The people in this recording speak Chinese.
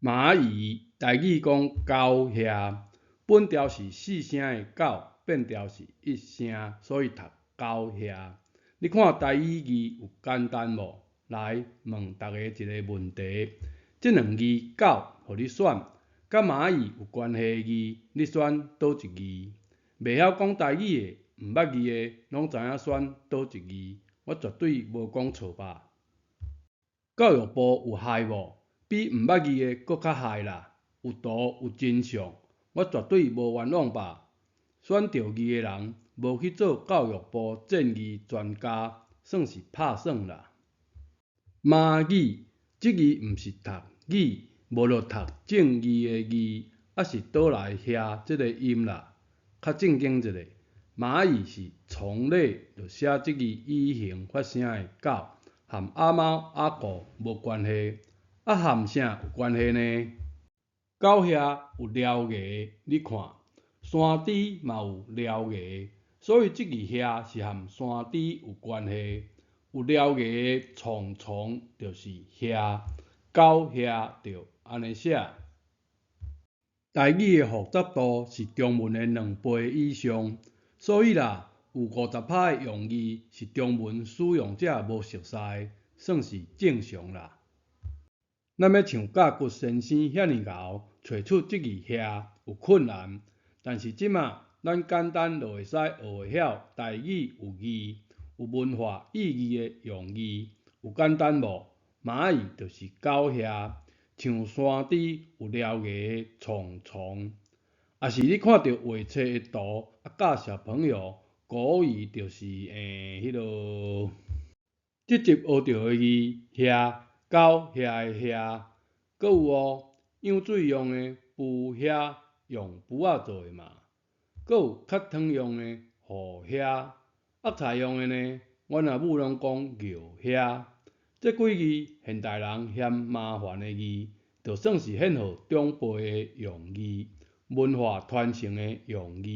蚂蚁，台语讲狗遐，本条是四声的狗，变调是一声，所以读狗遐。你看台语字有简单无？来问大家一个问题：这两字狗，互你选，甲蚂蚁有关系的字，你选倒一字？袂晓讲台语的、毋捌字的，拢知影选倒一字？我绝对无讲错吧？教育部有害无？比毋捌字的搁较害啦，有图有真相，我绝对无冤枉吧？选着字的人无去做教育部正字专家，算是拍算啦。蚂蚁，这字毋是读蚁，无就读正字的字，还是倒来遐这个音啦。较正经一个，蚂蚁是从类，就写这字以形发声的狗。和阿猫阿狗无关系，和啥有关系呢？狗遐有獠牙，你看，山猪嘛有獠牙，所以这字遐是和山猪有关系。有獠牙的虫就是遐，狗遐就安尼写。台语的复杂度是中文的2倍以上，所以啦。有50%的用字是中文使用者无熟悉，算是正常啦。咱要像甲骨先生遐尼敖找出这字遐有困难，但是即马咱简单就会使学会晓台语有字、有文化意义的用字，有简单无？蚂蚁就是狗遐，像山猪有獠牙的虫，也是你看到画册的图，教小朋友。古语就是迄落，这集学到的字遐，狗遐的遐，搁有哦，养水用的浮遐，用浮仔做的嘛，搁有较汤用的雨遐，压菜用的呢，阮阿母拢讲尿遐。这几字现代人嫌麻烦的字，就算是很好长辈的用字，文化传承的用字。